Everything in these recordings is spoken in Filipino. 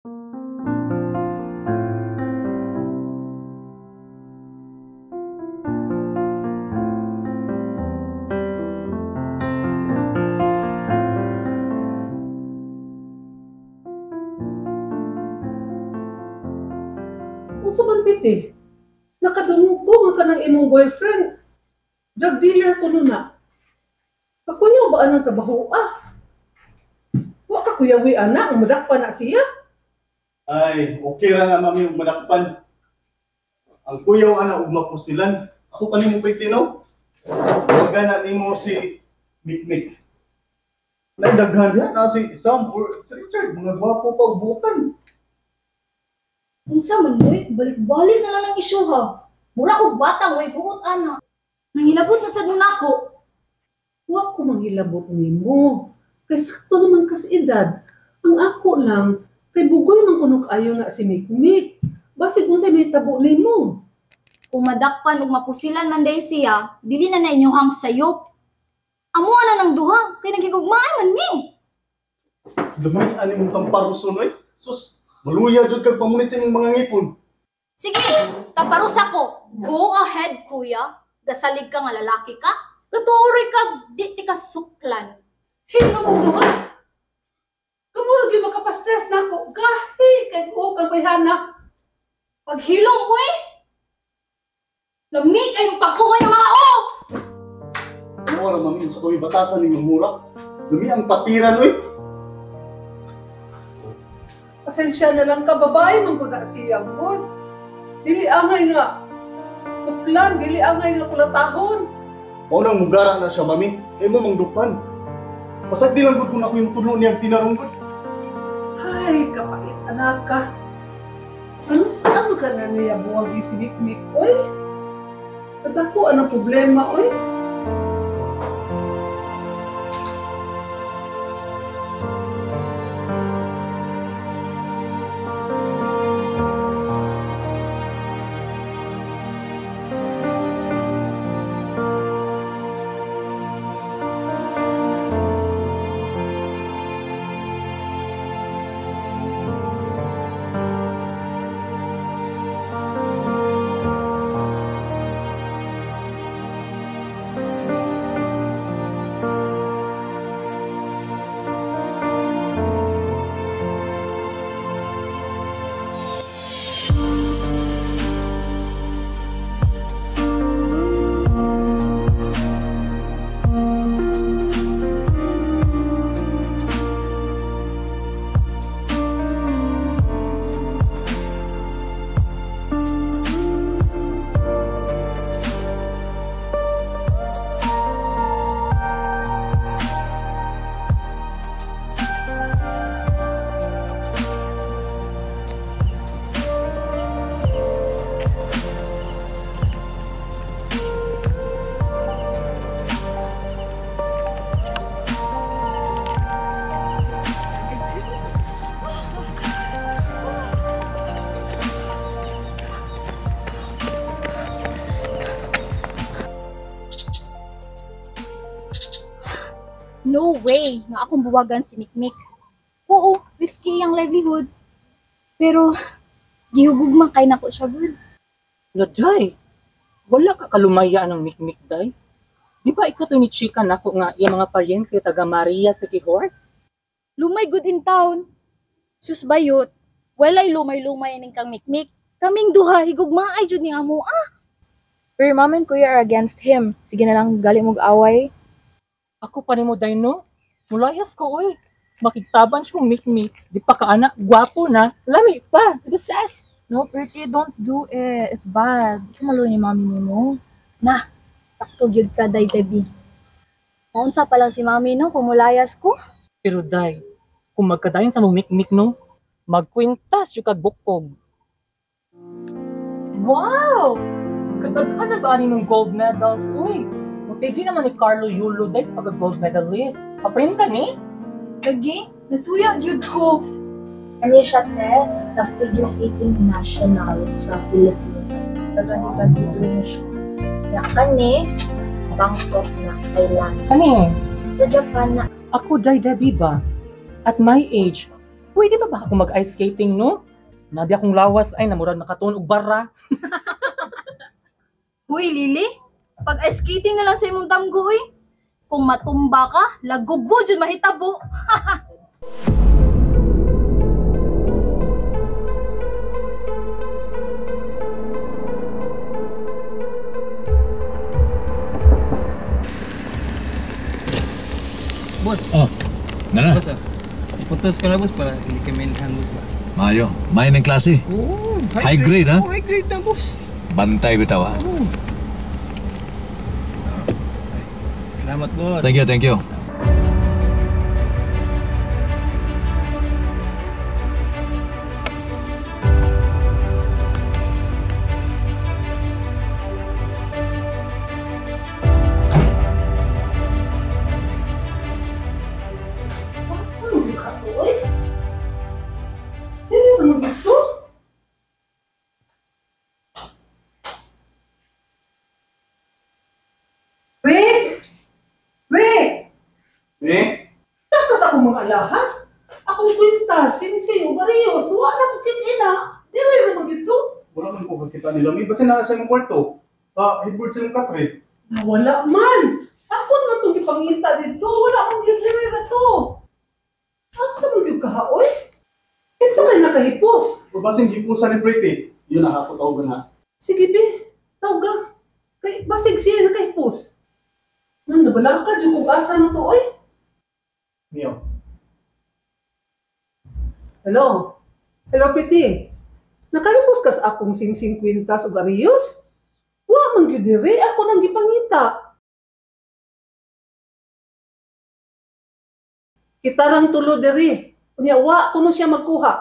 Kung sa man piti, nakadungog ko nga ka ng imong boyfriend. Drug dealer ko nun na. Kakuyaw ba anang trabaho? Wa ka kuyawi anak, madakpa na siya. Ay, okay ra nga mami yung madakpan. Ang kuyaw ana ug mapusilan. Ako pa nimo pretino. Wag na nimo si Mikmik. Nagdaghan yan na si Sam or si Richard. Mga gwapo pa ubutan. Unsa man moy, balik-balik na lang ang isyu ha. Mura kog bata moy buot ana. Nangilabot na sad mo nako. Wa ko manghilabot nimo. Kay sakto naman kas edad. Ang ako lang, kay bugoy man kuno ayo na si Mikmik. Basig kung sa may tabo nimo. Kung madakpan ug mapusilan man day siya, dili na na inyohang sayop. Amo ana nang duha, kay naghigugmaan man ni. Lumay ani mong tamparuson oy. Sus, maluya jud kag pamunit sa imong mga ngipon. Sige, taparusa ko. Go ahead, kuya. Gasalig ka nga lalaki ka. Tuturoy ka, di ti ka suklan. Hino mo duha. Kamu lagi makapastress na ako. Gahi kay buhok ang bayhana. Paghilom ko eh. Lamig ay pagkuha ng mga o! Ano ra mami sa koy batasan nimong mura? Lumi ang patiran oy. Pasensya na lang ka, babae man ko na siya mo. Dili angay nga. Tuklan, dili angay nga kulatahon. Mao nang mugara na siya mami. Kay mo mangdupan. Pasag di lang gud kun ako yung tulo niyang tinarunggod. Ay, kapait anak ka. Ano saan ka na niya buwag si Mikmik, oy? At ako, anong problema, oy? No way nga akong buwagan si Mikmik. Oo, risky ang livelihood. Pero, gihugugma kay nako siya, good. Nga, Day, wala ka kalumaya ng Mikmik, Day. Di ba ikaw to ni Chika nako nga yung mga paryente taga Maria sa Kihor? Lumay good in town. Sus bayot, walay lumay-lumay ning kang Mikmik. Kaming duha, higugma ay jud ni amo, Pero mom and kuya are against him. Sige na lang, gali mong away. Ako pa ni mo, Day, no? Mulayas ko, oy. Makiktaban siya Mikmik. Di pa ka anak, gwapo na. Lami pa, sus. No, pretty, don't do it. It's bad. Kumalo ni mami ni mo. Na, sakto gyud ka day Debbie. Maunsa pa lang si mami no, kumulayas ko. Pero, Day, kung magkadayon sa mong Mikmik, no? Magkwintas yung kagbukog. Wow! Kadaghan na ba ani ng gold medals? Uy, mutigi naman ni Carlo Yulo dahil sa pagka-gold medalist. Kaprin ka ni? Lagi, nasuya gyud ko. Ano siya, te? Sa figure skating national sa Philippines. Sa 2022 na siya. Yakan ni, Bangkok na, Thailand. Kani? Sa Japan na. Ako, Day, Debbie ba? At my age, Pwede ba ako mag-ice skating, no? Nabi akong lawas ay namurag nakatuon og bara. Huy, Lily, pag ice skating na lang sa imong damgo, uy. Kung matumba ka, lagubo dyan mahitabo. Boss, Oh, nana, boss iputos ko na boss para hindi kami ilhan boss ba? maayo. May ng klase. Oo, High grade, ha? Oo, high grade na boss. Bantay bitaw, ha? Salamat boss. Thank you, thank you. Asa mo yung katoy? Hindi naman dito. Rick! Rick! Eh? Takas ako mga alahas. Akong kwintas, sinisiyo, bariyos, wala ko kitina. Di ba yun naman dito? Wala man ko kakita nila. May basta na sa imong kwarto. Sa headboard sa imong katre. Nawala man. Ako naman itong ipangita dito. Wala akong giliri na to. Asa mo yung kahaoy? Kinsa kayo nakahipos? O basing hipon sa ni Pretty. Yun na ako tawag na. Sige, be. Tawag. Kay basig siya nakahipos. Nabala ka, dyan kung asa na to, oy. Niyo. Hello? Hello, Piti. Nakahipos ka sa akong sing-sing kwintas o gariyos? Wa man gyud diri, ako nang gipangita. Kita lang tulo diri. Unya wa kuno siya magkuha.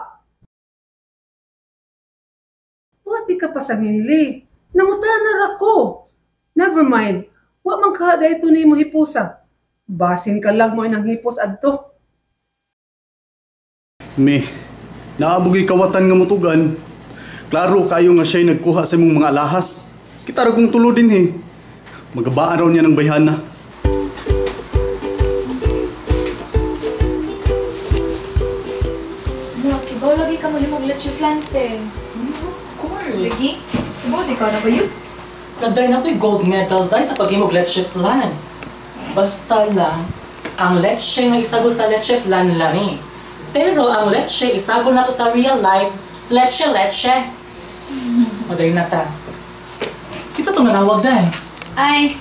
Wa di ka pasanginli. Nangutanan ako. Never mind. Wa man kada ito ni mo hipusa. Basin ka lang mo nang hipos adto. Me, naabugi kawatan nga mutugan. Klaro kayo nga siya'y nagkuha sa imong mga alahas. Kita ra kong tulo din eh. Magabaan raw niya ng bayhana. Lucky, bawa lagi ka mo yung leche flante. Of course. Lagi? Bawa di ka na ba yun? Naday na ko'y gold medal dahil sa pag-imog leche flan. Basta lang, ang leche nga isago sa leche flan lang eh. Pero ang leche isago na to sa real life, leche. Maday na ta. Isa itong nanawag dahil. Ay,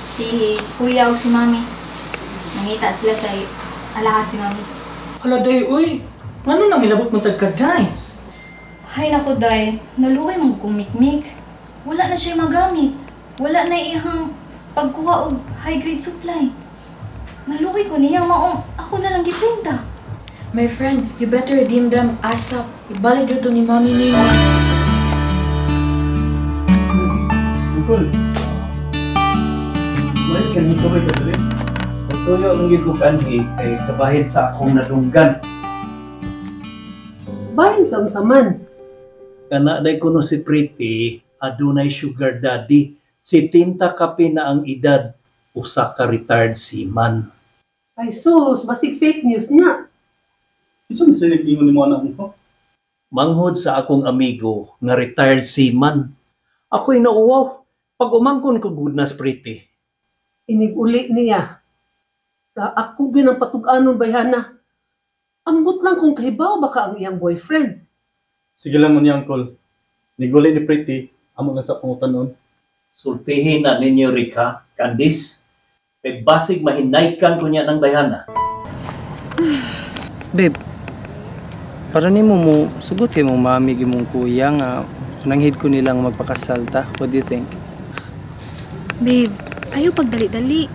si kuya o si mami. Nangita sila sa alahas ni mami. Hala day, uy. Ano nang ilabot mo sa kaday? Hay nako, day. Naluway mong kumikmik. Wala na siya magamit. Wala na iyang pagkuha og high grade supply. Naluway ko niya maong ako na lang gipinta. My friend, you better redeem them ASAP. Ibalik dito ni Mami Nemo. Uncle. May kanang sabay ka dali. Tuyo ang gigugan kay kabahid sa akong nadunggan. Bayan sa unsaman. Kana day kuno si Pretty, adunay sugar daddy. Si Tinta kapi na ang edad, usa ka retired seaman. Ay sus, basig fake news na. Isa na sinig ingon ni mo anak mo. Manghod sa akong amigo nga retired seaman. Ako'y nauwaw. Pag umangkon ko good na si Pretty. Iniguli niya. Ako binang patug-anon bayhana. Ambot lang kung kahibaw baka ang iyang boyfriend. Sige lang mo niya, Uncle. Niguli ni Pretty. Amo na sa pangutan noon. Sultihin na ninyo Rika, Candice. Kay basig mahinaykan ko niya ng bayhana. Babe, para nimo mo sugot kay mong mami gimong kuya nga nanghid ko nilang magpakasalta. What do you think? Babe, ayaw pagdali-dali.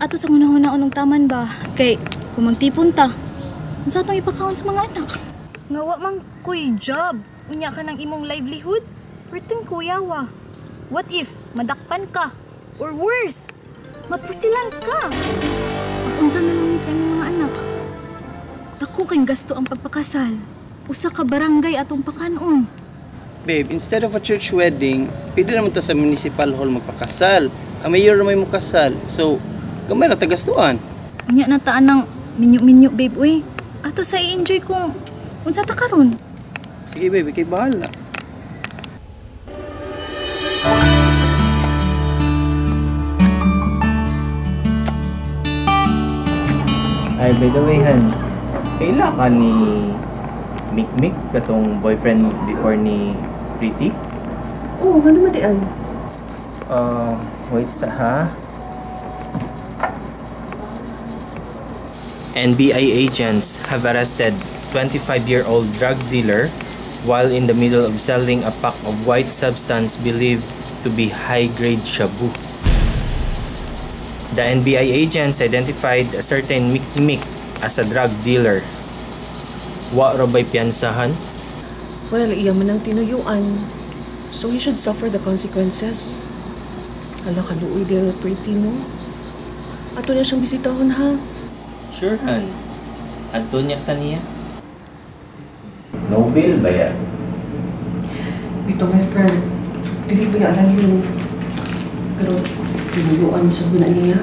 Ato sa hunahuna unong taman ba? Kay, kung magtipon ta, kung sa atong ipakaon sa mga anak. Ngawa mang kuy job. Unya ka ng imong livelihood? Perting kuyawa. What if madakpan ka? Or worse, mapusilan ka? Unsa na lang ni sa imong mga anak? Dako kay gasto ang pagpakasal. Usa ka barangay atong pakanon. Babe, instead of a church wedding, pwede naman ta sa municipal hall magpakasal. Ang mayor na may mukasal. So, gamay na tagastuan. Unya na taan ng minyo-minyo, babe, uy. Ato sa i-enjoy kung unsa ta karon. Sige babe, kay bahala. Ay, by the way, Han, kaila ka ni Mikmik, katong boyfriend before ni Pretty? Oo, ano man diyan? Wait sa ha? NBI agents have arrested 25-year-old drug dealer while in the middle of selling a pack of white substance believed to be high-grade shabu. The NBI agents identified a certain Mikmik as a drug dealer. Wa ra ba'y piyansahan? Well, iya man ang tinuyuan. So he should suffer the consequences. Hala, kaluoy din ang Pretty, no? Ato niya siyang bisitahon, ha? Sure, Han. Antonia taniya. No bill ba yan? Ito, my friend. Hindi ba yung alagin? Pero, tinuyuan sa guna niya.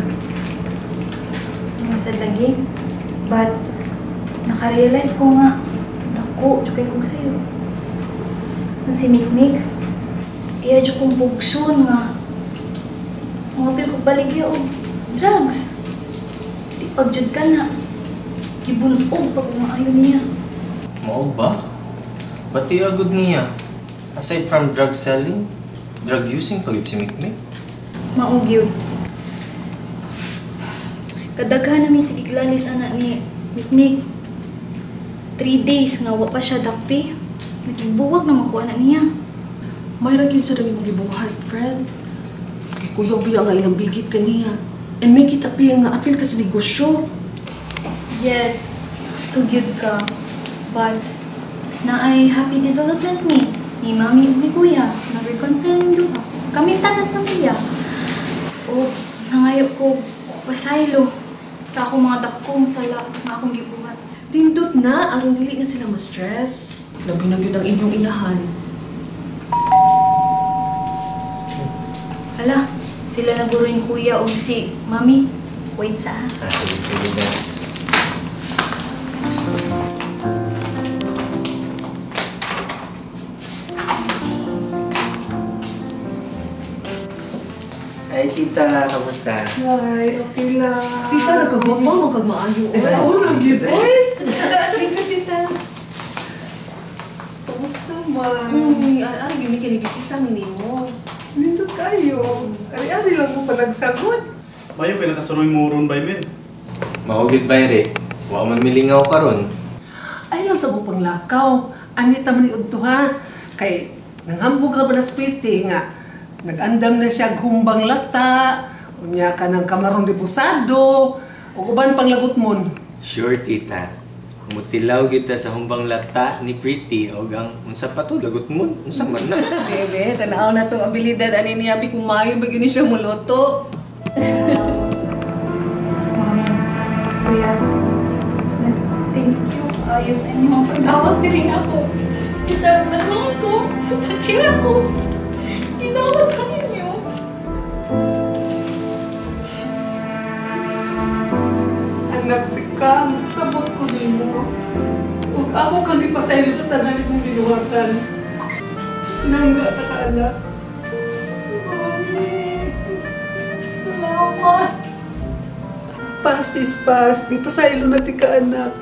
Masad lagi. But, nakarealize ko nga, naku, tsukay ko sa'yo. Si Mikmik, iya dyan kong bugson nga. Mapil ko baligya o drugs. Di pagjud ka na. Gibunog pag umaayon niya. Mao ba? Pati agad niya. Aside from drug selling, drug using pagit si Mikmik. Maog yun. Kadaghan namin si iglalis anak ni Mikmik. 3 days nga wa pa siya dakpi. Nagibuwag na makuha na niya. Mayroon yun sa dami magibuhat, friend. Kay Kuya Biya nga ilang bigit ka niya. And make it appear nga apil ka sa negosyo. Yes, studyod ka. But, naay happy development ni Mami ug ni Kuya. Nag-reconcile ng duha. Kami tanan pamilya. O, nangayo ko pasaylo sa akong mga dakong sala nga akong gibuhat. Tindot na, aron dili na sila ma-stress. Labi na yun ang inyong inahan. Hala, sila na guro yung Kuya o si Mami. Wait sa Sige, guys. Ay, tita, kamusta? Ay, okay lang. Tita, nagkagwapa, magkagmaayo. Sa unang gid. Thank you, tita. Kamusta man? Ano, gini kinibisita mo. Nindot kayo. Ari-ari lang mo pa nagsagot. Mayo kay nakasuroy mo ron by men. Mahugit bayre. Wa man milingaw karon. Ay lang sa bupang lakaw. Anita man iudto ha. Kay nanghambog ra ba na spiti nga. Nag-andam na siya humbang lata. Unya ka ng kamarong debusado. O uban pang lagot mon. Sure, tita. Mutilaw kita sa humbang lata ni Pretty o ang unsa pa to lagot mo unsa man na. Bebe, tanaw na tong abilidad ani niya bi kumayo bagini siya muluto. Mami, Kuya, thank you. Ayos sa inyo ang pag-awag din ako. Isa naman ko, sa pagkira ko. Inawag ka ninyo. Anak, ka, sabot ko nimo. Ug ako kang gipasaylo sa tanan mong binuhatan. Nangga ta ka, anak. Mami, salamat. Past is past. Di pasaylo na ti ka, anak.